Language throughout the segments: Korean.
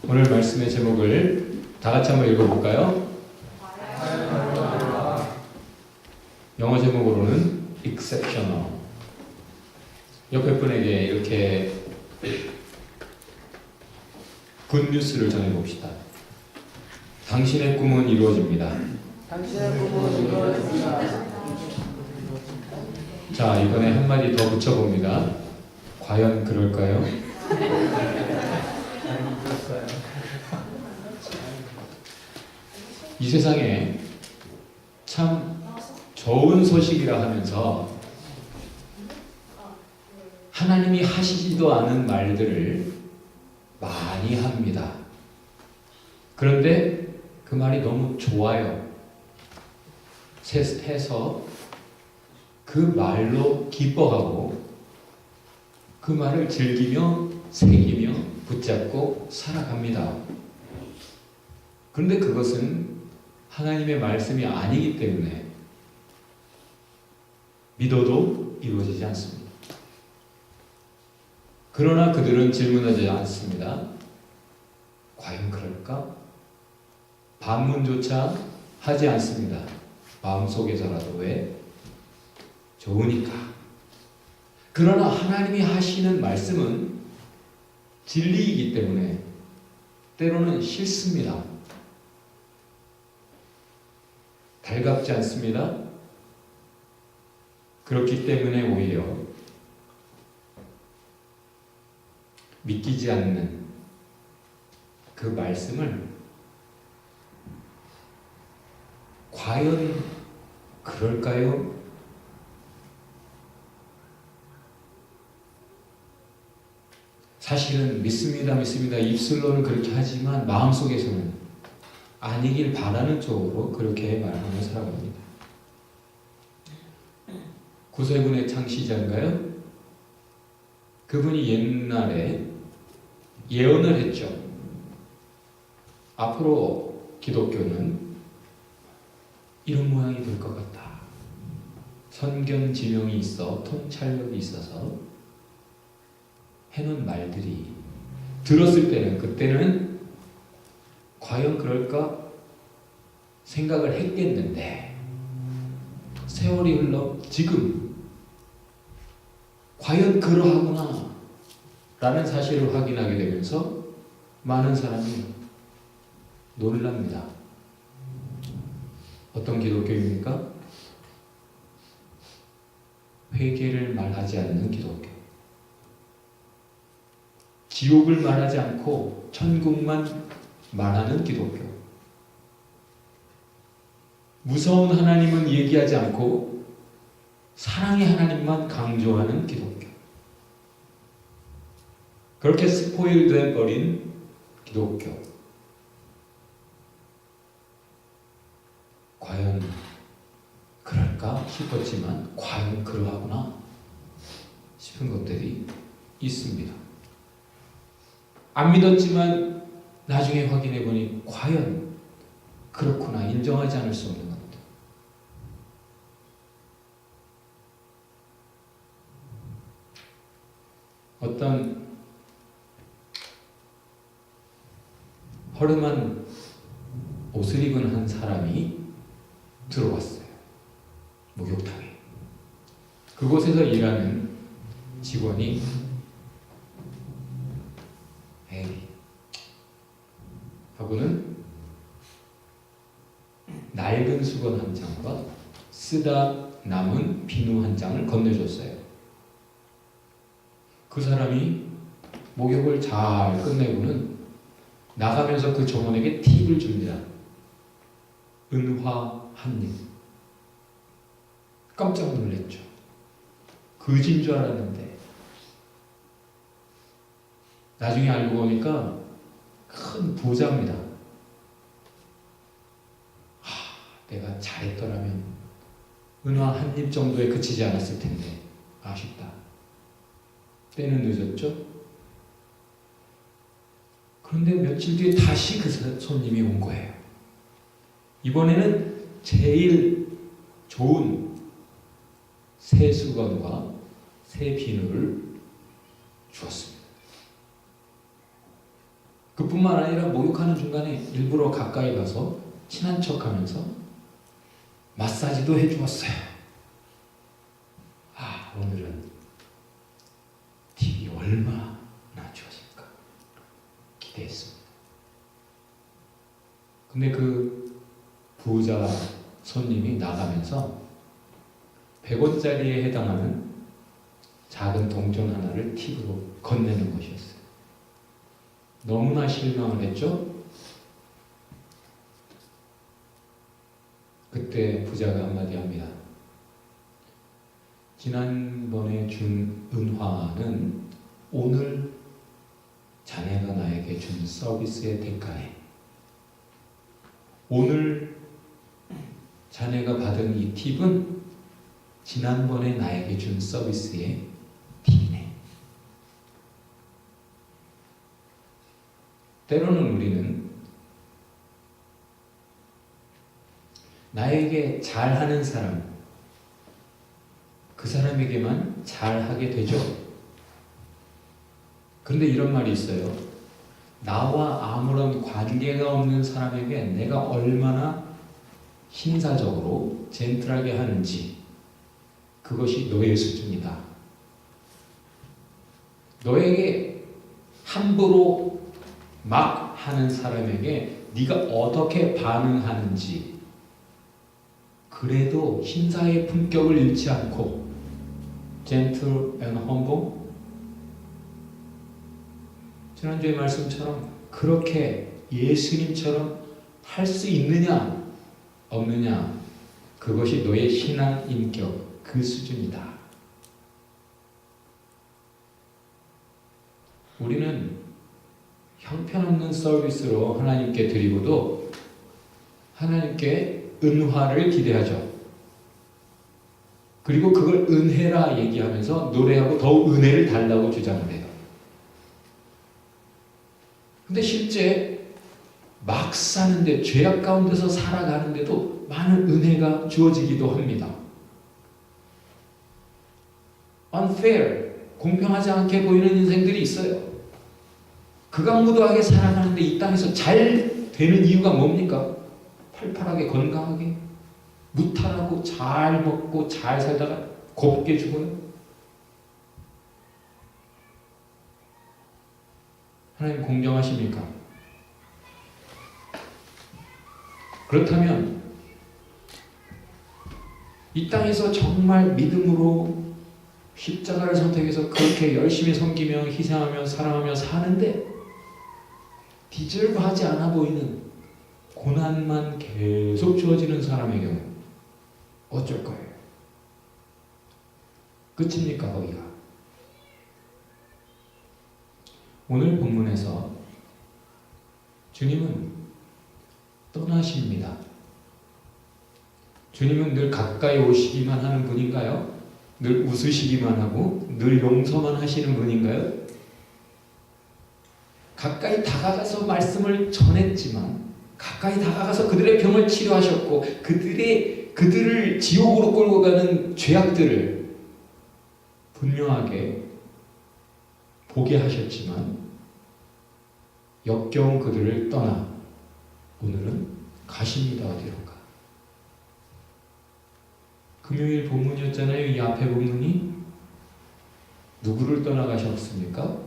오늘 말씀의 제목을 다 같이 한번 읽어볼까요? 영어 제목으로는 exceptional. 옆에 분에게 이렇게 굿뉴스를 전해봅시다. 당신의 꿈은 이루어집니다. 당신의 꿈은 이루어집니다. 자, 이번에 한마디 더 붙여봅니다. 과연 그럴까요? 이 세상에 참 좋은 소식이라 하면서 하나님이 하시지도 않은 말들을 많이 합니다. 그런데 그 말이 너무 좋아요. 해서 그 말로 기뻐하고 그 말을 즐기며 새기며 붙잡고 살아갑니다. 그런데 그것은 하나님의 말씀이 아니기 때문에 믿어도 이루어지지 않습니다. 그러나 그들은 질문하지 않습니다. 과연 그럴까? 반문조차 하지 않습니다. 마음속에서라도. 왜? 좋으니까. 그러나 하나님이 하시는 말씀은 진리이기 때문에 때로는 싫습니다. 달갑지 않습니다. 그렇기 때문에 오히려 믿기지 않는 그 말씀을 과연 그럴까요? 사실은 믿습니다 입술로는 그렇게 하지만 마음속에서는 아니길 바라는 쪽으로 그렇게 말하며 살아갑니다. 구세군의 창시자인가요? 그분이 옛날에 예언을 했죠. 앞으로 기독교는 이런 모양이 될 것 같다. 선견지명이 있어 통찰력이 있어서 해놓은 말들이 들었을 때는 그때는 과연 그럴까 생각을 했겠는데 세월이 흘러 지금 과연 그러하구나 라는 사실을 확인하게 되면서 많은 사람이 놀랍니다. 어떤 기독교입니까? 회개를 말하지 않는 기독교. 지옥을 말하지 않고 천국만 말하는 기독교. 무서운 하나님은 얘기하지 않고 사랑의 하나님만 강조하는 기독교. 그렇게 스포일돼 버린 기독교. 과연 그럴까 싶었지만 과연 그러하구나 싶은 것들이 있습니다. 안 믿었지만 나중에 확인해 보니 과연 그렇구나 인정하지 않을 수 없는 것들. 어떤 허름한 옷을 입은 한 사람이 들어왔어요. 목욕탕에. 그곳에서 일하는 직원이 하고는 낡은 수건 한 장과 쓰다 남은 비누 한 장을 건네줬어요. 그 사람이 목욕을 잘 끝내고는 나가면서 그 종원에게 팁을 줍니다. 은화 한 입. 깜짝 놀랐죠. 거지인 줄 알았는데 나중에 알고 보니까 큰 부자입니다. 내가 잘했더라면 은화 한 입 정도에 그치지 않았을 텐데 아쉽다. 때는 늦었죠. 그런데 며칠 뒤에 다시 그 손님이 온 거예요. 이번에는 제일 좋은 새 수건과 새 비누를 주었습니다. 뿐만 아니라 목욕하는 중간에 일부러 가까이 가서 친한 척하면서 마사지도 해주었어요. 아, 오늘은 팁이 얼마나 주어질까 기대했습니다. 근데 그 부자 손님이 나가면서 100원짜리에 해당하는 작은 동전 하나를 팁으로 건네는 것이었어요. 너무나 실망을 했죠? 그때 부자가 한마디 합니다. 지난번에 준 은화는 오늘 자네가 나에게 준 서비스의 대가에, 오늘 자네가 받은 이 팁은 지난번에 나에게 준 서비스의 팁이네. 때로는 우리는 나에게 잘하는 사람, 그 사람에게만 잘하게 되죠. 그런데 이런 말이 있어요. 나와 아무런 관계가 없는 사람에게 내가 얼마나 신사적으로 젠틀하게 하는지, 그것이 너의 수준이다. 너에게 함부로 막 하는 사람에게 네가 어떻게 반응하는지, 그래도 신사의 품격을 잃지 않고 gentle and humble, 지난주의 말씀처럼 그렇게 예수님처럼 할 수 있느냐 없느냐, 그것이 너의 신앙 인격, 그 수준이다. 우리는 형편없는 서비스로 하나님께 드리고도 하나님께 은화를 기대하죠. 그리고 그걸 은혜라 얘기하면서 노래하고 더 은혜를 달라고 주장을 해요. 근데 실제 막 사는데, 죄악 가운데서 살아가는데도 많은 은혜가 주어지기도 합니다. unfair, 공평하지 않게 보이는 인생들이 있어요. 극악무도하게 살아가는데 이 땅에서 잘 되는 이유가 뭡니까? 팔팔하게 건강하게 무탈하고 잘 먹고 잘 살다가 곱게 죽어요. 하나님 공정하십니까? 그렇다면 이 땅에서 정말 믿음으로 십자가를 선택해서 그렇게 열심히 섬기며 희생하며 사랑하며 사는데 디저브하지 않아 보이는 고난만 계속 주어지는 사람의 경우 어쩔 거예요? 끝입니까, 거기가? 오늘 본문에서 주님은 떠나십니다. 주님은 늘 가까이 오시기만 하는 분인가요? 늘 웃으시기만 하고 늘 용서만 하시는 분인가요? 가까이 다가가서 말씀을 전했지만, 가까이 다가가서 그들의 병을 치료하셨고 그들을 지옥으로 끌고 가는 죄악들을 분명하게 보게 하셨지만 역겨운 그들을 떠나 오늘은 가십니다. 어디론가. 금요일 본문이었잖아요. 이 앞에 본문이 누구를 떠나가셨습니까?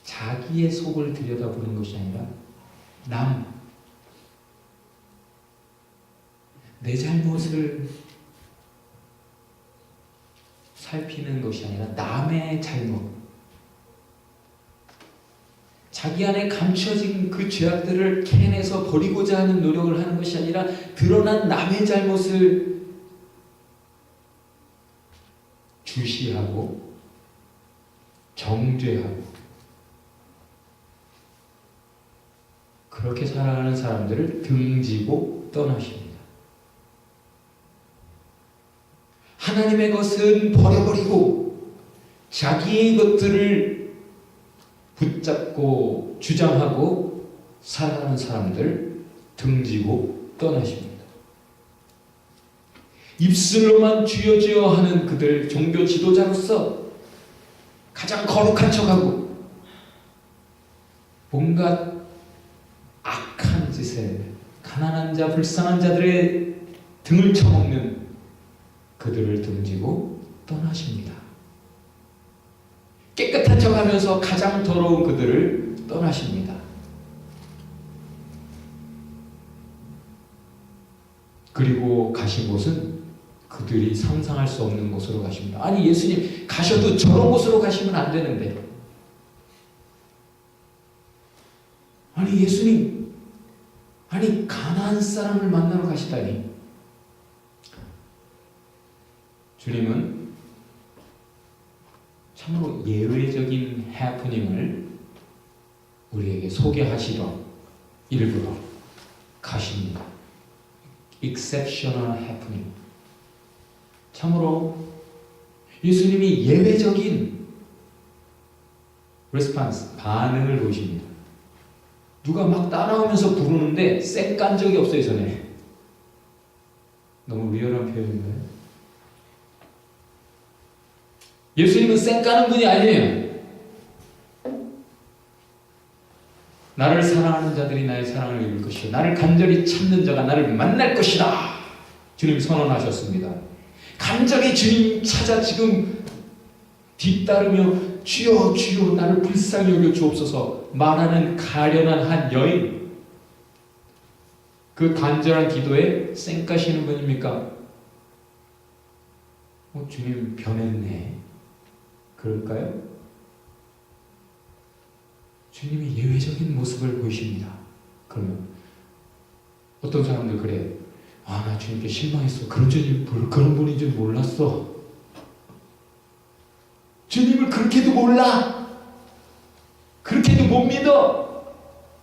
자기의 속을 들여다보는 것이 아니라 내 잘못을 살피는 것이 아니라 남의 잘못, 자기 안에 감춰진 그 죄악들을 캐내서 버리고자 하는 노력을 하는 것이 아니라 드러난 남의 잘못을 주시하고 정죄하고 그렇게 살아가는 사람들을 등지고 떠나십니다. 하나님의 것은 버려버리고 자기의 것들을 붙잡고 주장하고 살아가는 사람들 등지고 떠나십니다. 입술로만 주여 주여 하는 그들 종교 지도자로서 가장 거룩한 척하고 온갖 악한 짓에 가난한 자, 불쌍한 자들의 등을 쳐먹는 그들을 등지고 떠나십니다. 깨끗한 척하면서 가장 더러운 그들을 떠나십니다. 그리고 가신 곳은 그들이 상상할 수 없는 곳으로 가십니다. 아니 예수님 가셔도 저런 곳으로 가시면 안 되는데, 아니 예수님, 아니 가나안 사람을 만나러 가시다니. 주님은 참으로 예외적인 해프닝을 우리에게 소개하시러 일부러 가십니다. exceptional happening. 참으로 예수님이 예외적인 response, 반응을 보이십니다. 누가 막 따라오면서 부르는데 쌩깐 적이 없어요, 전에. 너무 리얼한 표현인가요? 예수님은 쌩까는 분이 아니에요. 나를 사랑하는 자들이 나의 사랑을 입을 것이요 나를 간절히 찾는 자가 나를 만날 것이다. 주님 선언하셨습니다. 간절히 주님 찾아 지금 뒤따르며 주여 주여 나를 불쌍히 여겨 주옵소서 말하는 가련한 한 여인, 그 간절한 기도에 쌩까시는 분입니까? 주님 변했네, 그럴까요? 주님이 예외적인 모습을 보이십니다. 그러면 어떤 사람들 그래요. 나 주님께 실망했어. 그런 분인 줄 몰랐어. 주님을 그렇게도 몰라. 그렇게도 못 믿어.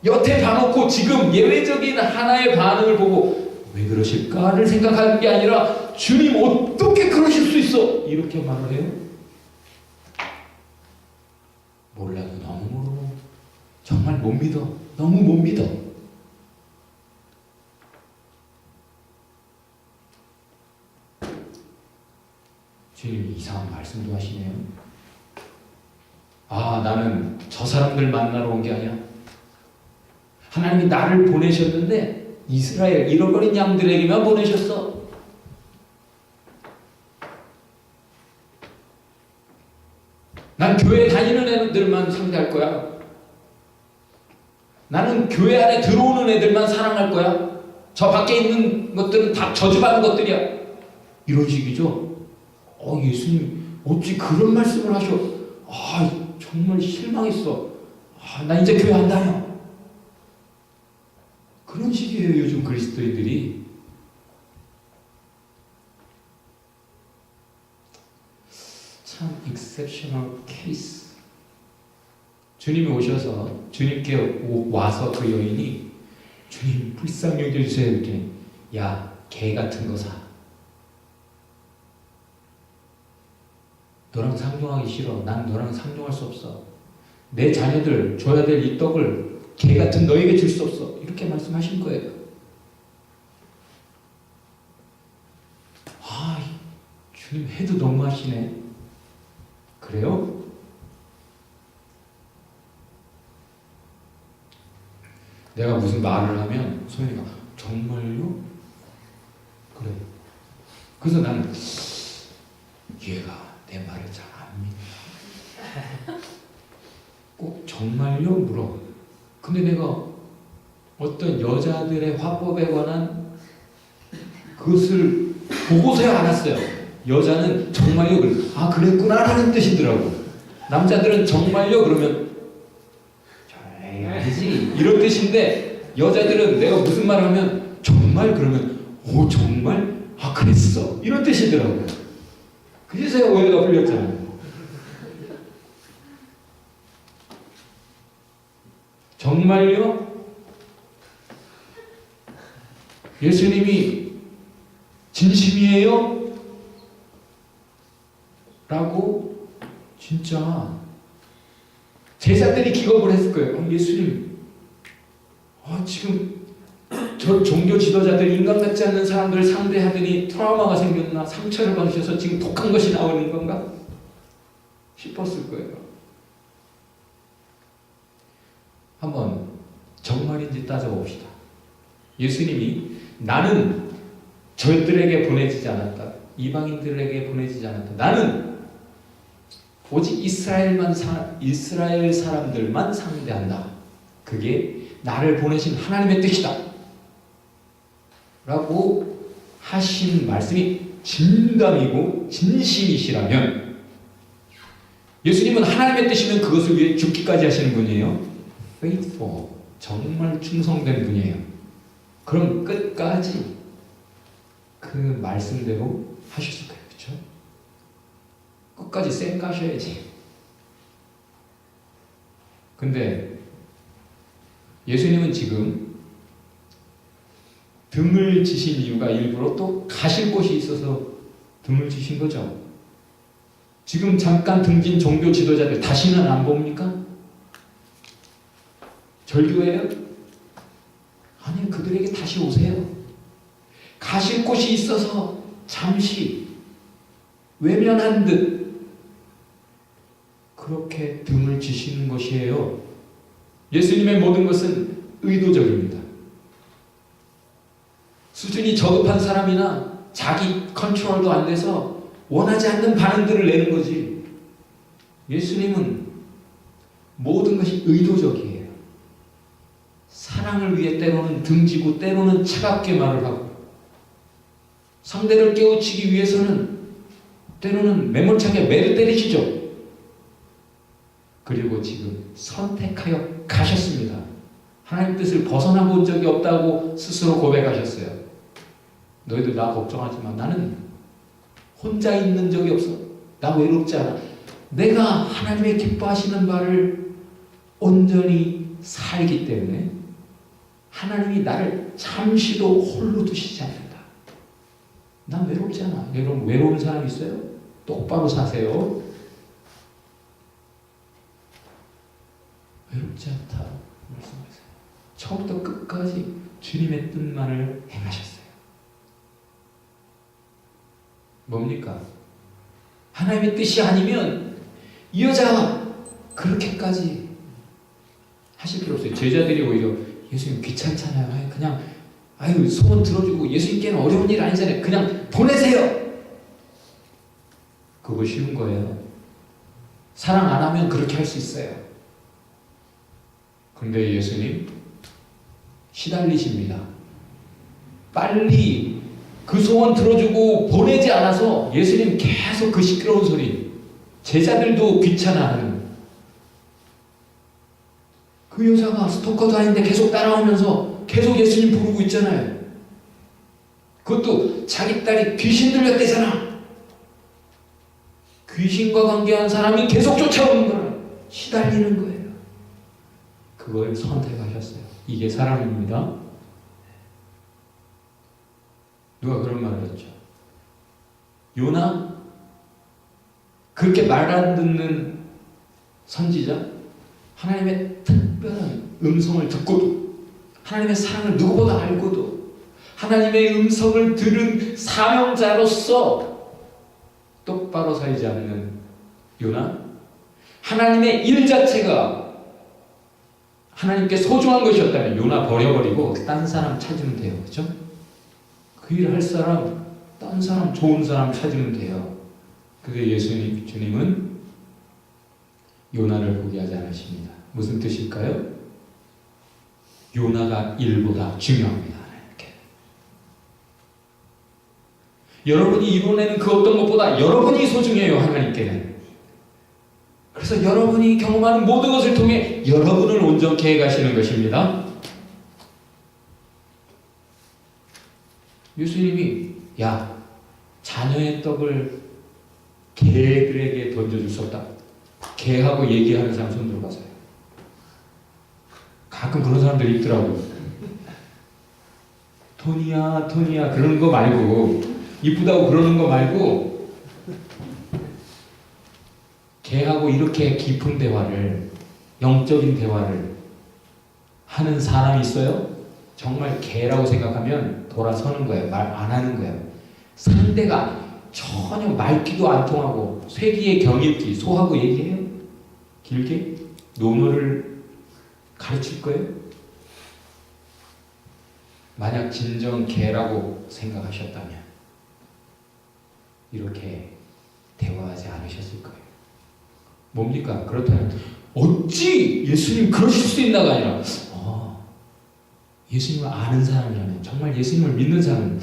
여태 봐놓고 지금 예외적인 하나의 반응을 보고 왜 그러실까를 생각하는 게 아니라 주님 어떻게 그러실 수 있어? 이렇게 말을 해요. 몰라도 너무 모르고 정말 못 믿어. 너무 못 믿어. 주님이 이상한 말씀도 하시네요. 나는 저 사람들 만나러 온 게 아니야. 하나님이 나를 보내셨는데 이스라엘 잃어버린 양들에게만 보내셨어. 난 교회 다니는 애들만 상대할 거야. 나는 교회 안에 들어오는 애들만 사랑할 거야. 저 밖에 있는 것들은 다 저주받는 것들이야. 이런 식이죠. 예수님 어찌 그런 말씀을 하셔. 정말 실망했어. 나 이제 교회 안 다녀. 그런 식이에요, 요즘 그리스도인들이. 참 exceptional case. 주님이 오셔서 주님께 와서 그 여인이 주님 불쌍히 여겨주세요 이렇게, 야 개 같은 거 사. 너랑 상종하기 싫어. 난 너랑 상종할 수 없어. 내 자녀들 줘야 될 이 떡을 개 같은 너에게 줄 수 없어. 이렇게 말씀하신 거예요. 주님 해도 너무하시네. 그래요? 내가 무슨 말을 하면 소연이가 정말요? 그래. 그래서 나는 얘가 내 말을 잘 안 믿는다. 꼭 정말요? 물어. 근데 내가 어떤 여자들의 화법에 관한 그것을 보고서야 알았어요. 여자는 정말요? 그랬구나 라는 뜻이더라고. 남자들은 정말요? 그러면 아니지 이런 뜻인데, 여자들은 내가 무슨 말을 하면 정말? 그러면 정말? 그랬어 이런 뜻이더라고요. 그래서 제가 오해가 풀렸잖아요. 정말요? 예수님이 진심이에요? 라고 진짜 제자들이 기겁을 했을 거예요. 예수님 지금 저 종교 지도자들 인간 같지 않는 사람들을 상대하더니 트라우마가 생겼나 상처를 받으셔서 지금 독한 것이 나오는 건가 싶었을 거예요. 한번 정말인지 따져봅시다. 예수님이 나는 저들에게 보내지지 않았다. 이방인들에게 보내지지 않았다. 나는 오직 이스라엘 사람들만 상대한다. 그게 나를 보내신 하나님의 뜻이다. 라고 하신 말씀이 진담이고 진심이시라면 예수님은 하나님의 뜻이면 그것을 위해 죽기까지 하시는 분이에요. faithful, 정말 충성된 분이에요. 그럼 끝까지 그 말씀대로 하셨을 거예요. 그렇죠? 끝까지 쌩 까셔야지. 근데 예수님은 지금 등을 지신 이유가 일부러 또 가실 곳이 있어서 등을 지신 거죠. 지금 잠깐 등진 종교 지도자들 다시는 안 봅니까? 절교해요? 아니, 그들에게 다시 오세요. 가실 곳이 있어서 잠시 외면한 듯 그렇게 등을 지시는 것이에요. 예수님의 모든 것은 의도적입니다. 수준이 저급한 사람이나 자기 컨트롤도 안 돼서 원하지 않는 반응들을 내는 거지. 예수님은 모든 것이 의도적이에요. 사랑을 위해 때로는 등지고 때로는 차갑게 말을 하고 상대를 깨우치기 위해서는 때로는 매몰차게 매를 때리시죠. 그리고 지금 선택하여 가셨습니다. 하나님 뜻을 벗어나 본 적이 없다고 스스로 고백하셨어요. 너희들 나 걱정하지 마. 나는 혼자 있는 적이 없어. 나 외롭지 않아. 내가 하나님의 기뻐하시는 바를 온전히 살기 때문에 하나님이 나를 잠시도 홀로 두시지 않는다. 난 외롭지 않아. 여러분 외로운 사람 있어요? 똑바로 사세요. 외롭지 않다 말씀하세요. 처음부터 끝까지 주님의 뜻만을 행하셨어요. 뭡니까? 하나님의 뜻이 아니면 이 여자가 그렇게까지 하실 필요 없어요. 제자들이 오히려 예수님 귀찮잖아요. 그냥 소원 들어주고 예수님께는 어려운 일 아니잖아요. 그냥 보내세요. 그거 쉬운 거예요. 사랑 안 하면 그렇게 할 수 있어요. 근데 예수님 시달리십니다. 빨리 그 소원 들어주고 보내지 않아서 예수님 계속 그 시끄러운 소리, 제자들도 귀찮아하는 그 여자가 스토커도 아닌데 계속 따라오면서 계속 예수님 부르고 있잖아요. 그것도 자기 딸이 귀신 들렸대잖아. 귀신과 관계한 사람이 계속 쫓아오는 거야. 시달리는 거예요. 그걸 선택하셨어요. 이게 사랑입니다. 누가 그런 말을 했죠? 요나? 그렇게 말 안 듣는 선지자? 하나님의 특별한 음성을 듣고도 하나님의 사랑을 누구보다 알고도 하나님의 음성을 들은 사명자로서 똑바로 살지 않는 요나? 하나님의 일 자체가 하나님께 소중한 것이었다면 요나 버려버리고 딴 사람 찾으면 돼요. 그렇죠? 그 일 할 사람, 딴 사람, 좋은 사람 찾으면 돼요. 그게 주님은 요나를 포기하지 않으십니다. 무슨 뜻일까요? 요나가 일보다 중요합니다. 이렇게. 여러분이 이뤄내는 그 어떤 것보다 여러분이 소중해요. 하나님께는. 그래서 여러분이 경험하는 모든 것을 통해 여러분을 온전케 해가시는 것입니다. 예수님이 자녀의 떡을 개들에게 던져줄 수 없다. 개하고 얘기하는 사람 손 들어가세요. 가끔 그런 사람들이 있더라고요. 토니야 그러는 거 말고, 이쁘다고 그러는 거 말고, 개하고 이렇게 깊은 대화를, 영적인 대화를 하는 사람이 있어요? 정말 개라고 생각하면 돌아서는 거예요. 말 안 하는 거예요. 상대가 전혀 말귀도 안 통하고 쇠기의 경읽기, 소하고 얘기해요? 길게? 논어를 가르칠 거예요? 만약 진정 개라고 생각하셨다면 이렇게 대화하지 않으셨을 거예요. 뭡니까? 그렇다면 어찌 예수님 그러실 수 있나가 아니라 예수님을 아는 사람이라면, 정말 예수님을 믿는 사람은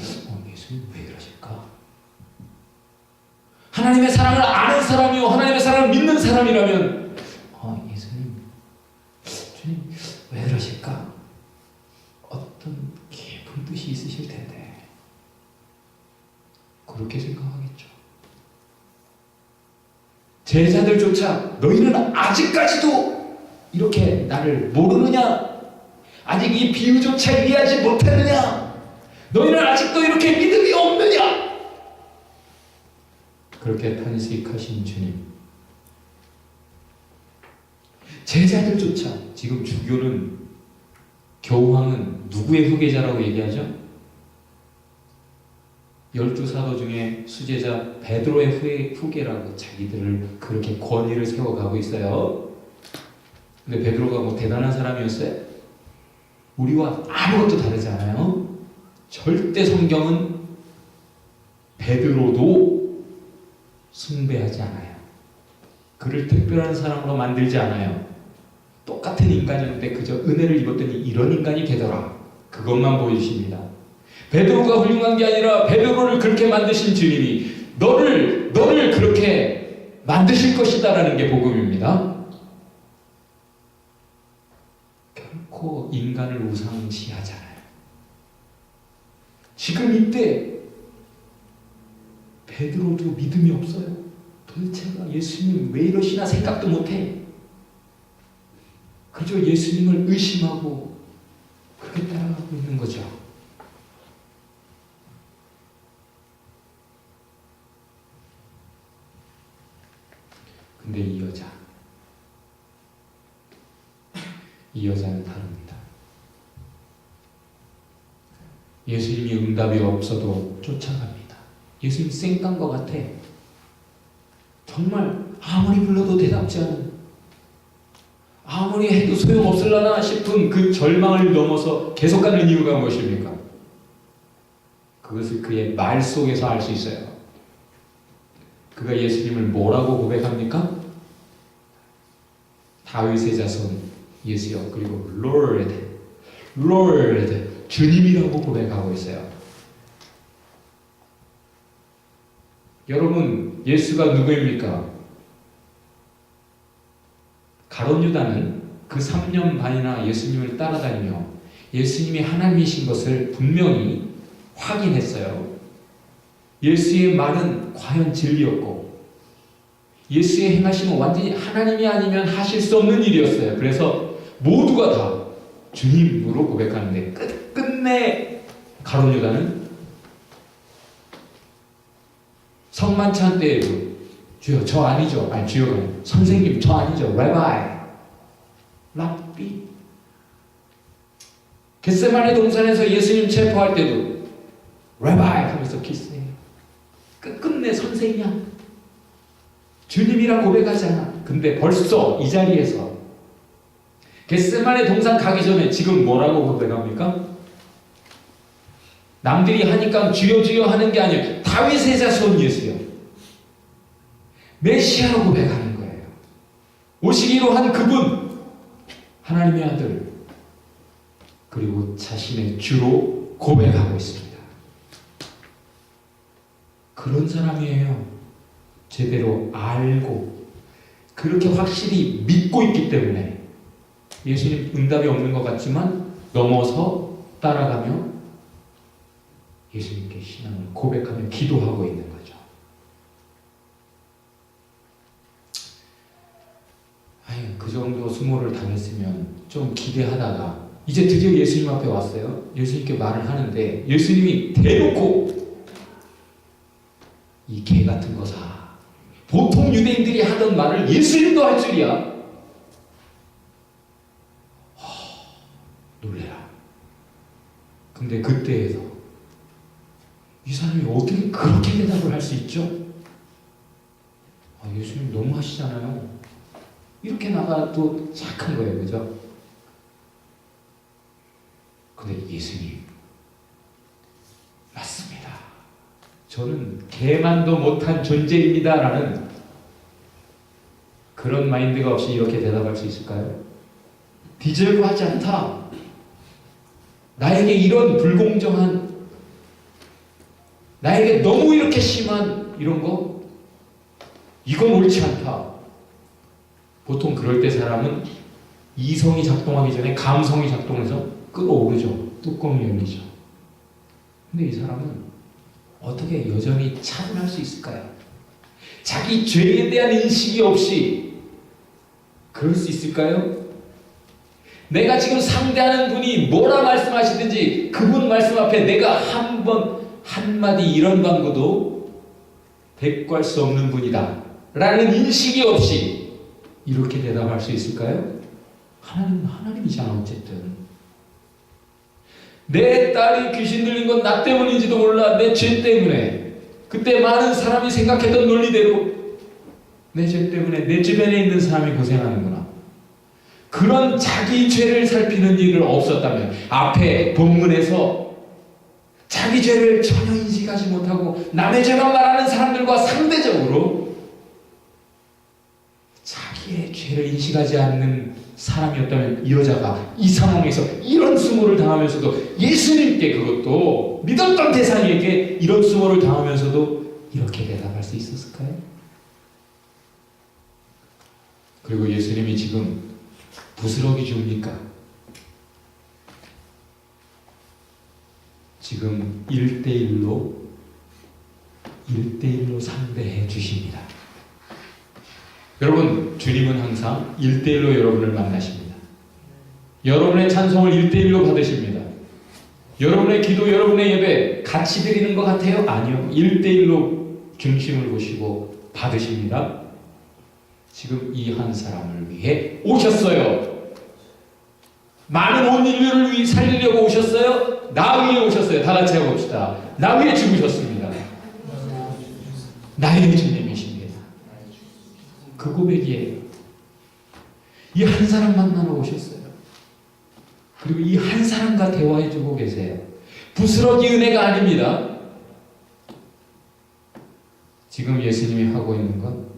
예수님 왜 그러실까? 하나님의 사랑을 아는 사람이요 하나님의 사랑을 믿는 사람이라면 예수님, 주님 왜 그러실까? 어떤 깊은 뜻이 있으실 텐데 그렇게 생각하겠죠. 제자들조차 너희는 아직까지도 이렇게 나를 모르느냐? 아직 이 비유조차 이해하지 못했느냐? 너희는 아직도 이렇게 믿음이 없느냐? 그렇게 탄식하신 주님, 제자들조차, 지금 주교는, 교황은 누구의 후계자라고 얘기하죠? 12사도 중에 수제자 베드로의 후계라고 자기들을 그렇게 권위를 세워가고 있어요. 근데 베드로가 뭐 대단한 사람이었어요? 우리와 아무것도 다르지 않아요. 절대 성경은 베드로도 숭배하지 않아요. 그를 특별한 사람으로 만들지 않아요. 똑같은 인간이었는데 그저 은혜를 입었더니 이런 인간이 되더라. 그것만 보여주십니다. 베드로가 훌륭한 게 아니라 베드로를 그렇게 만드신 주님이 너를 그렇게 만드실 것이다라는 게 복음입니다. 결코 인간을 우상시하잖아요. 지금 이때 베드로도 믿음이 없어요. 도대체가 예수님 왜 이러시나 생각도 못해. 그저 예수님을 의심하고 그렇게 따라가고 있는 거죠. 근데 이 여자는 다릅니다. 예수님이 응답이 없어도 쫓아갑니다. 예수님 쌩깐 것 같아. 정말 아무리 불러도 대답지 않은, 아무리 해도 소용없을라나 싶은 그 절망을 넘어서 계속 가는 이유가 무엇입니까? 그것을 그의 말 속에서 알 수 있어요. 그가 예수님을 뭐라고 고백합니까? 다윗의 자손 예수여, 그리고 Lord, 주님이라고 고백하고 있어요. 여러분, 예수가 누구입니까? 가룟 유다는 그 3년 반이나 예수님을 따라다니며 예수님이 하나님이신 것을 분명히 확인했어요. 예수의 말은 과연 진리였고 예수의 행하심은 완전히 하나님이 아니면 하실 수 없는 일이었어요. 그래서 모두가 다 주님으로 고백하는데 끝내 가룟 유다는 성만찬 때에도 주여 저 아니죠. 아니 주여가 선생님 저 아니죠. 랍비. 겟세마네 동산에서 예수님 체포할 때도 라바이 하면서 키스해요. 끝내 선생이야. 주님이라 고백하지 않아. 근데 벌써 이 자리에서 겟세마네 동산 가기 전에 지금 뭐라고 고백합니까? 남들이 하니까 주여 주여 하는 게 아니에요. 다윗의 자손 예수요. 메시아로 고백하는 거예요. 오시기로 한 그분, 하나님의 아들, 그리고 자신의 주로 고백하고 있습니다. 그런 사람이에요. 제대로 알고 그렇게 확실히 믿고 있기 때문에 예수님 응답이 없는 것 같지만 넘어서 따라가며 예수님께 신앙을 고백하며 기도하고 있는 거죠. 아유, 그 정도 수모를 당했으면 좀 기대하다가 이제 드디어 예수님 앞에 왔어요. 예수님께 말을 하는데 예수님이 대놓고 이 개 같은 거사. 보통 유대인들이 하던 말을 예수님도 할 줄이야. 놀래라. 근데 그때에도 이 사람이 어떻게 그렇게 대답을 할 수 있죠? 예수님 너무 하시잖아요. 이렇게 나가도 착한 거예요. 그죠? 근데 예수님, 맞습니다. 저는 개만도 못한 존재입니다. 라는 그런 마인드가 없이 이렇게 대답할 수 있을까요? 디젤브 하지 않다. 나에게 이런 불공정한, 나에게 너무 이렇게 심한 이런 거, 이건 옳지 않다. 보통 그럴 때 사람은 이성이 작동하기 전에 감성이 작동해서 끌어오르죠. 뚜껑이 열리죠. 근데 이 사람은 어떻게 여전히 차분할 수 있을까요? 자기 죄에 대한 인식이 없이 그럴 수 있을까요? 내가 지금 상대하는 분이 뭐라 말씀하시든지 그분 말씀 앞에 내가 한마디 이런 방구도 대꾸할 수 없는 분이다 라는 인식이 없이 이렇게 대답할 수 있을까요? 하나님은 하나님이잖아. 어쨌든 내 딸이 귀신 들린 건 나 때문인지도 몰라. 내 죄 때문에. 그때 많은 사람이 생각했던 논리대로 내 죄 때문에 내 주변에 있는 사람이 고생하는구나. 그런 자기 죄를 살피는 일을 없었다면, 앞에 본문에서 자기 죄를 전혀 인식하지 못하고 남의 죄만 말하는 사람들과 상대적으로 자기의 죄를 인식하지 않는 사람이었다면 이 여자가 이 상황에서 이런 수모를 당하면서도, 예수님께, 그것도 믿었던 대상에게 이런 수모를 당하면서도 이렇게 대답할 수 있었을까요? 그리고 예수님이 지금 부스러기 줍니까? 지금 1대1로 상대해 주십니다. 여러분, 주님은 항상 1대1로 여러분을 만나십니다. 여러분의 찬송을 1대1로 받으십니다. 여러분의 기도, 여러분의 예배 같이 드리는 것 같아요? 아니요. 1대1로 중심을 보시고 받으십니다. 지금 이 한 사람을 위해 오셨어요. 많은 온 인류를 위해 살리려고 오셨어요? 나 위해 오셨어요. 다 같이 해봅시다. 나 위해 죽으셨습니다. 나의 주님이십니다. 그 고백이에요. 이 한 사람 만나러 오셨어요. 그리고 이 한 사람과 대화해주고 계세요. 부스러기 은혜가 아닙니다. 지금 예수님이 하고 있는 건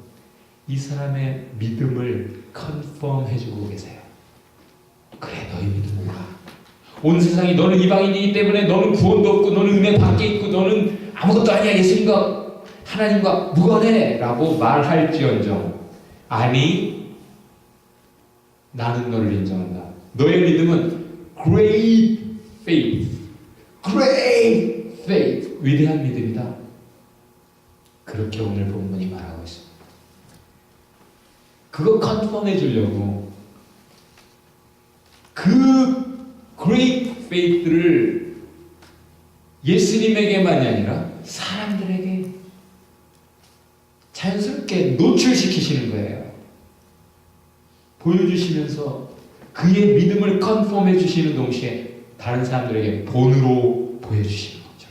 이 사람의 믿음을 컨펌 해주고 계세요. 그래, 너희 믿음을 가. 온 세상이 너는 이방인이기 때문에 너는 구원도 없고 너는 은혜 밖에 있고 너는 아무것도 아니야. 예수님과 하나님과 무관해 라고 말할지언정, 아니, 나는 너를 인정한다. 너의 믿음은 great faith, great faith, 위대한 믿음이다. 그렇게 오늘 본문이 말하고 있습니다. 그거 컨펌해 주려고 그 great faith를 예수님에게만이 아니라 사람들에게 자연스럽게 노출시키시는 거예요. 보여주시면서 그의 믿음을 컨펌해 주시는 동시에 다른 사람들에게 본으로 보여주시는 거죠.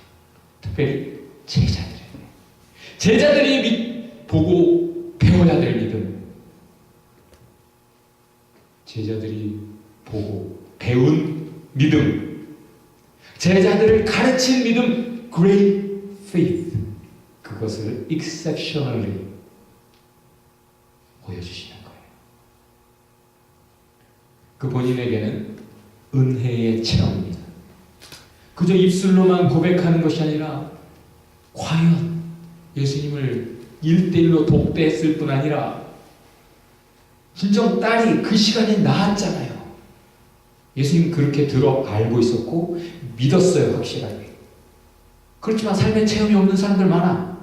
특별히 제자들이 보고 배워야 될 믿음, 제자들이 보고 배운 믿음, 제자들을 가르친 믿음, great faith, 그것을 exceptionally 보여주시는 거예요. 그 본인에게는 은혜의 체험입니다. 그저 입술로만 고백하는 것이 아니라 과연 예수님을 1대1로 독대했을 뿐 아니라 진정 딸이 그 시간에 낳았잖아요. 예수님 그렇게 알고 있었고 믿었어요. 확실하게. 그렇지만 삶의 체험이 없는 사람들 많아.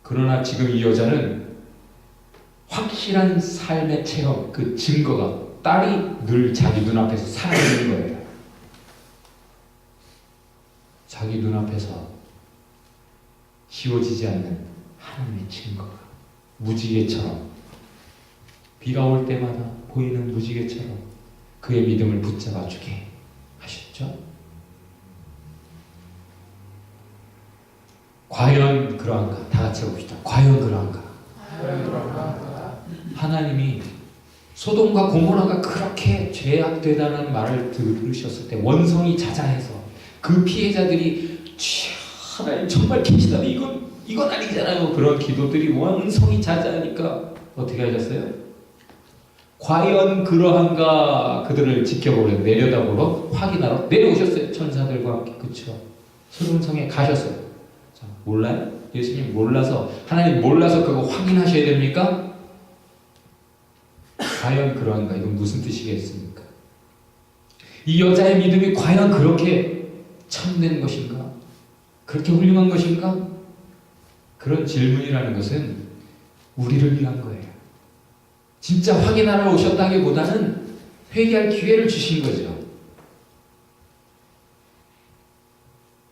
그러나 지금 이 여자는 확실한 삶의 체험, 그 증거가, 딸이 늘 자기 눈앞에서 살아있는 거예요. 자기 눈앞에서 지워지지 않는 하나님의 증거가 무지개처럼, 비가 올 때마다 보이는 무지개처럼 그의 믿음을 붙잡아 주게 하셨죠. 그렇죠? 과연 그러한가? 다 같이 해봅시다. 과연 그러한가? 하나님이 소돔과 고모라가 그렇게 죄악되다는 말을 들으셨을 때 원성이 자자해서 그 피해자들이 하나님 정말 계시다니 이건 아니잖아요. 그런 기도들이 원성이 자자하니까 어떻게 하셨어요? 과연 그러한가 그들을 지켜보려 내려다보러 확인하러 내려오셨어요. 천사들과 함께. 그렇죠? 소돔성에 가셨어요. 자, 몰라요? 예수님 몰라서 하나님 몰라서 그거 확인하셔야 됩니까? 과연 그러한가? 이건 무슨 뜻이겠습니까? 이 여자의 믿음이 과연 그렇게 참된 것인가? 그렇게 훌륭한 것인가? 그런 질문이라는 것은 우리를 위한 거예요. 진짜 확인하러 오셨다기보다는 회개할 기회를 주신 거죠.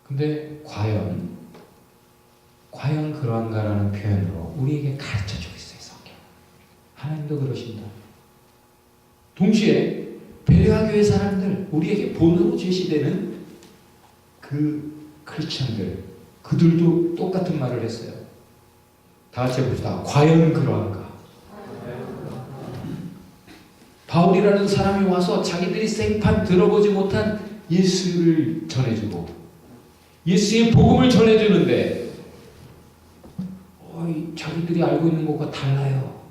근데 과연 그러한가라는 표현으로 우리에게 가르쳐주고 있어요. 성경. 하나님도 그러신다. 동시에 베레아 교회 사람들, 우리에게 본으로 제시되는 그 크리스천들, 그들도 똑같은 말을 했어요. 다 같이 해봅시다. 과연 그러한가? 바울이라는 사람이 와서 자기들이 생판 들어보지 못한 예수를 전해주고 예수의 복음을 전해주는데 자기들이 알고 있는 것과 달라요.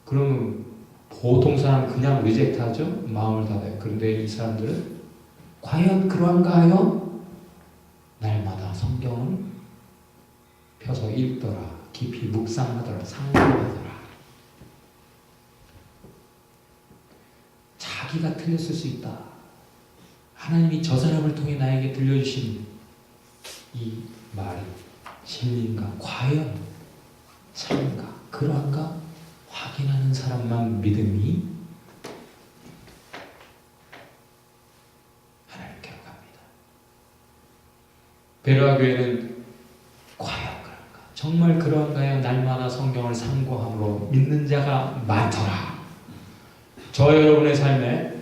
그러면 보통 사람 그냥 리젝트하죠. 마음을 닫아요. 그런데 이 사람들은 과연 그러한가 하여 날마다 성경을 펴서 읽더라. 깊이 묵상하더라. 상고하더라. 자기가 틀렸을 수 있다. 하나님이 저 사람을 통해 나에게 들려주신 이 말이 진리인가? 과연 참인가? 그러한가? 확인하는 사람만 믿음이 하나님께로 갑니다. 베레아 교회는 과연 그런가? 정말 그런가요? 날마다 성경을 상고함으로 믿는 자가 많더라. 저 여러분의 삶에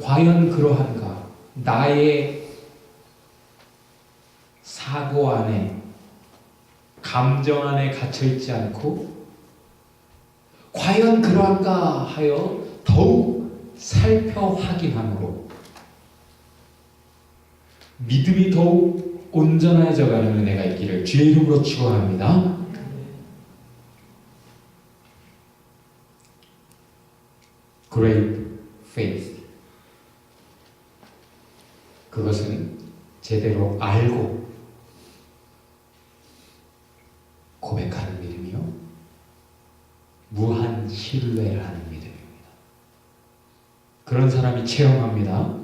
과연 그러한가? 나의 사고 안에 감정 안에 갇혀있지 않고 과연 그러한가 하여 더욱 살펴 확인함으로 믿음이 더욱 온전해져가는 은혜가 있기를 주의 이름으로 축원합니다. Great faith. 그것은 제대로 알고 고백하는 믿음이요. 무한 신뢰를 하는 믿음입니다. 그런 사람이 체험합니다.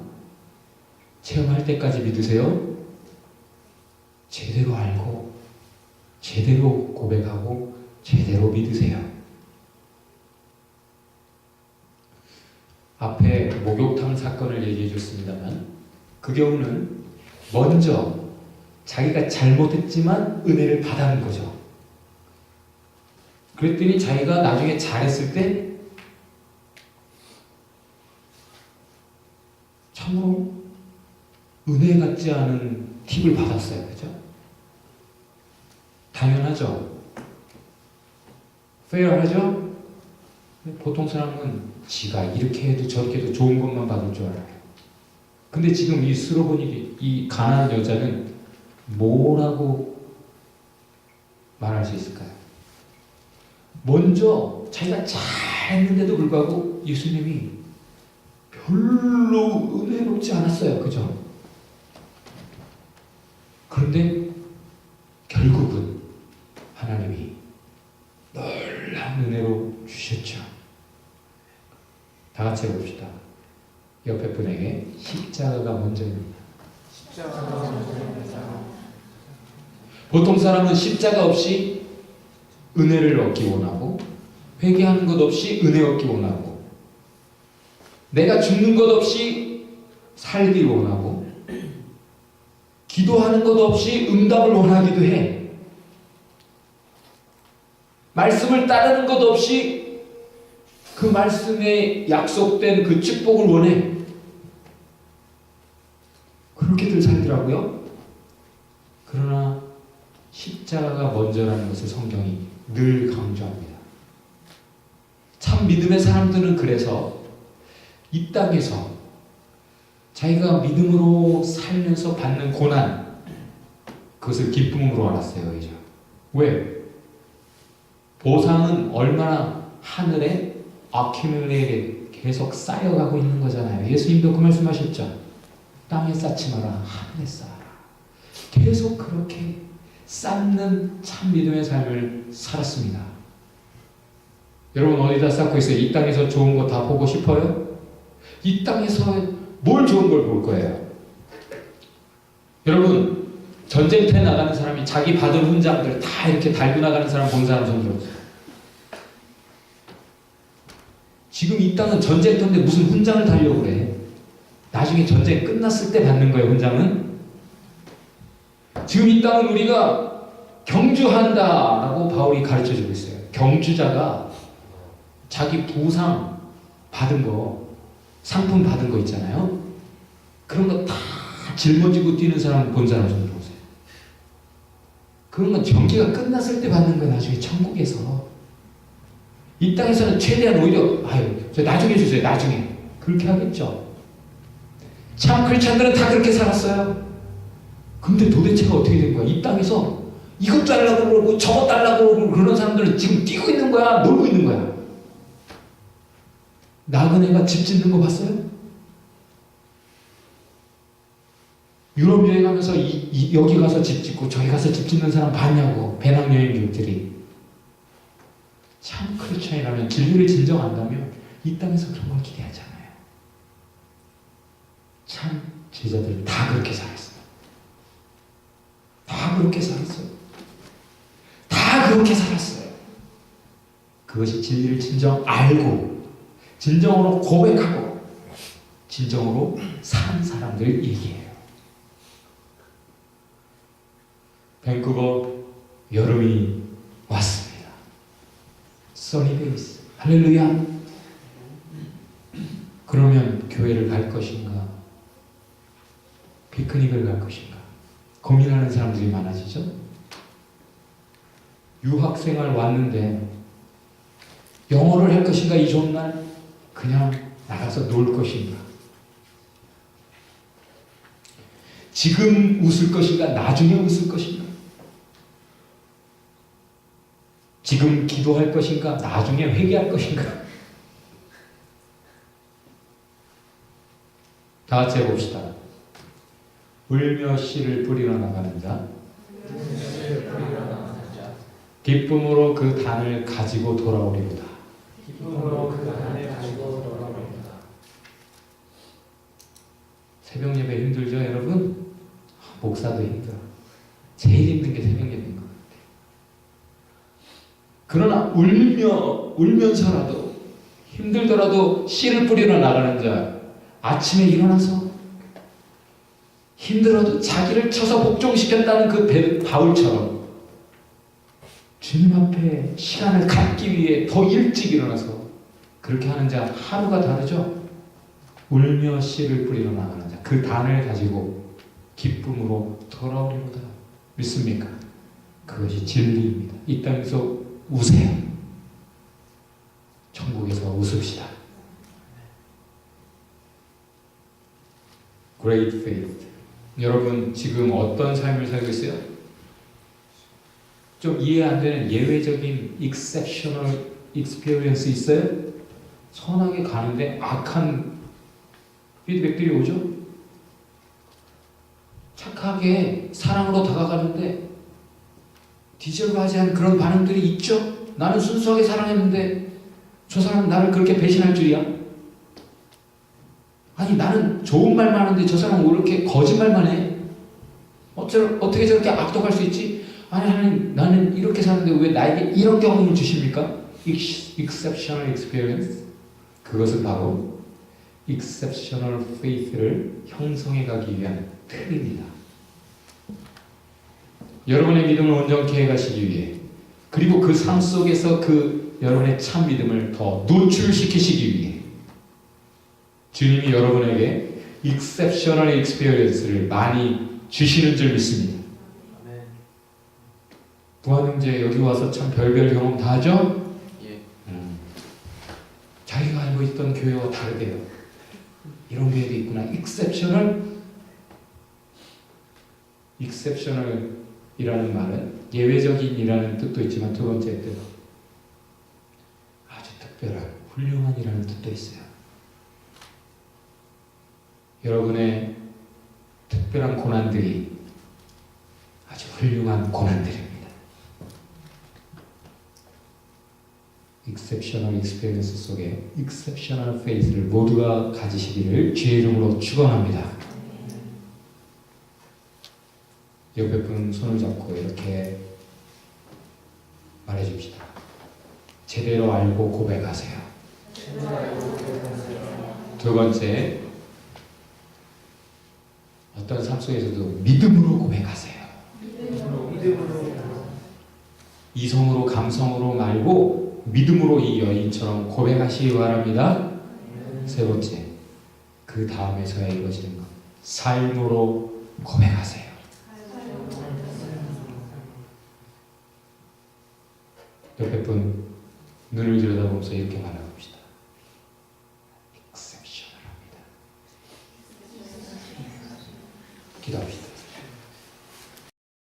체험할 때까지 믿으세요. 제대로 알고 제대로 고백하고 제대로 믿으세요. 앞에 목욕탕 사건을 얘기해 줬습니다만 그 경우는 먼저 자기가 잘못했지만 은혜를 받은 거죠. 그랬더니 자기가 나중에 잘했을 때 참으로 은혜 같지 않은 팁을 받았어요. 그죠? 당연하죠. 페어하죠? 보통 사람은 지가 이렇게 해도 저렇게 해도 좋은 것만 받을 줄 알아요. 근데 지금 이 스로보닉이 이 가난한 여자는 뭐라고 말할 수 있을까요? 먼저 자기가 잘했는데도 불구하고 예수님이 별로 은혜롭지 않았어요. 그죠? 그런데 결국은 하나님이 놀라운 은혜로 주셨죠. 다 같이 해봅시다. 옆에 분에게 십자가가 먼저입니다. 보통 사람은 십자가 없이 은혜를 얻기 원하고 회개하는 것 없이 은혜 얻기 원하고 내가 죽는 것 없이 살기 원하고 기도하는 것 없이 응답을 원하기도 해. 말씀을 따르는 것 없이 그 말씀에 약속된 그 축복을 원해. 그렇게들 살더라고요. 그러나 십자가가 먼저라는 것을 성경이 늘 강조합니다. 참 믿음의 사람들은 그래서 이 땅에서 자기가 믿음으로 살면서 받는 고난, 그것을 기쁨으로 알았어요. 이제 왜? 보상은 얼마나 하늘에 accumulate 계속 쌓여가고 있는 거잖아요. 예수님도 그 말씀하셨죠. 땅에 쌓지 마라, 하늘에 쌓아라. 계속 그렇게 쌓는 참 믿음의 삶을 살았습니다. 여러분 어디다 쌓고 있어요? 이 땅에서 좋은 거 다 보고 싶어요? 이 땅에서 뭘 좋은 걸 볼 거예요? 여러분 전쟁터에 나가는 사람이 자기 받은 훈장들 다 이렇게 달고 나가는 사람 본 사람 손 들어보세요. 지금 이 땅은 전쟁터인데 무슨 훈장을 달려고 그래? 나중에 전쟁 끝났을 때 받는 거예요. 훈장은. 지금 이 땅은 우리가 경주한다라고 바울이 가르쳐주고 있어요. 경주자가 자기 부상 받은 거, 상품 받은 거 있잖아요. 그런 거 다 짊어지고 뛰는 사람 본 사람 좀 들어보세요. 그런 건 경기가 끝났을 때 받는 거예요. 나중에 천국에서. 이 땅에서는 최대한 오히려 저 나중에 주세요. 나중에. 그렇게 하겠죠. 참 크리스찬들은 다 그렇게 살았어요. 근데 도대체가 어떻게 된 거야? 이 땅에서 이것 달라고 그러고 저것 달라고 그러고 그런 사람들은 지금 뛰고 있는 거야? 놀고 있는 거야? 나그네가 집 짓는 거 봤어요? 유럽 여행하면서 여기 가서 집 짓고 저기 가서 집 짓는 사람 봤냐고. 배낭여행객들이. 참 크리스찬이라면 진리를 진정 안다면 이 땅에서 그런 걸 기대하지 않아요. 참 제자들 다 그렇게 살았어요. 다 그렇게 살았어요. 다 그렇게 살았어요. 그것이 진리를 진정 알고 진정으로 고백하고 진정으로 사는 사람들 얘기예요. 밴쿠버 여름이 왔습니다. 써니 데이스. 할렐루야. 그러면 교회를 갈 것인가? 피크닉을 갈 것인가? 고민하는 사람들이 많아지죠. 유학생활 왔는데 영어를 할 것인가? 이 좋은 날 그냥 나가서 놀 것인가? 지금 웃을 것인가? 나중에 웃을 것인가? 지금 기도할 것인가? 나중에 회개할 것인가? 다 같이 해봅시다. 울며 씨를 뿌리러 나가는 자, 기쁨으로 그 단을 가지고 돌아오리로다. 새벽 예배 힘들죠, 여러분? 목사도 힘들어. 제일 힘든 게 새벽 예배인 것 같아요. 그러나 울면서라도 힘들더라도 씨를 뿌리러 나가는 자, 아침에 일어나서 힘들어도 자기를 쳐서 복종시켰다는 그 바울처럼 주님 앞에 시간을 갖기 위해 더 일찍 일어나서 그렇게 하는 자 하루가 다르죠. 울며 씨를 뿌리러 나가는 자, 그 단을 가지고 기쁨으로 돌아오리로다. 믿습니까? 그것이 진리입니다. 이 땅에서 우세요. 천국에서 웃읍시다. Great faith. 여러분 지금 어떤 삶을 살고 있어요? 좀 이해 안 되는 예외적인 exceptional experience 있어요? 선하게 가는데 악한 피드백들이 오죠? 착하게 사랑으로 다가가는데 디저브하지 않은 그런 반응들이 있죠? 나는 순수하게 사랑했는데 저 사람은 나를 그렇게 배신할 줄이야? 아니 나는 좋은 말만 하는데 저 사람은 왜 이렇게 거짓말만 해? 어떻게 저렇게 악독할 수 있지? 아니 하나님 나는 이렇게 사는데 왜 나에게 이런 경험을 주십니까? Exceptional experience. 그것은 바로 exceptional faith를 형성해 가기 위한 틀입니다. 여러분의 믿음을 온전케 해가시기 위해 그리고 그 삶 속에서 그 여러분의 참 믿음을 더 노출시키시기 위해 주님이 여러분에게 exceptional experience를 많이 주시는 줄 믿습니다. 부한 형제 여기 와서 참 별별 경험 다 하죠? 예. 자기가 알고 있던 교회와 다르대요. 이런 교회도 있구나. exceptional이라는 말은 예외적인이라는 뜻도 있지만 두 번째 뜻 아주 특별한, 훌륭한이라는 뜻도 있어요. 여러분의 특별한 고난들이 아주 훌륭한 고난들입니다. exceptional experience 속에 exceptional faith를 모두가 가지시기를 주의 이름으로 축원합니다. 옆에 분 손을 잡고 이렇게 말해줍시다. 제대로 알고 고백하세요. 두 번째, 어떤 삶 속에서도 믿음으로 고백하세요. 이성으로 감성으로 말고 믿음으로 이 여인처럼 고백하시기 바랍니다. 세 번째, 그 다음에서야 이루어지는 것, 삶으로 고백하세요. 옆에 분 눈을 들여다보면서 이렇게 말해봅시다. exceptional합니다. 기도합시다.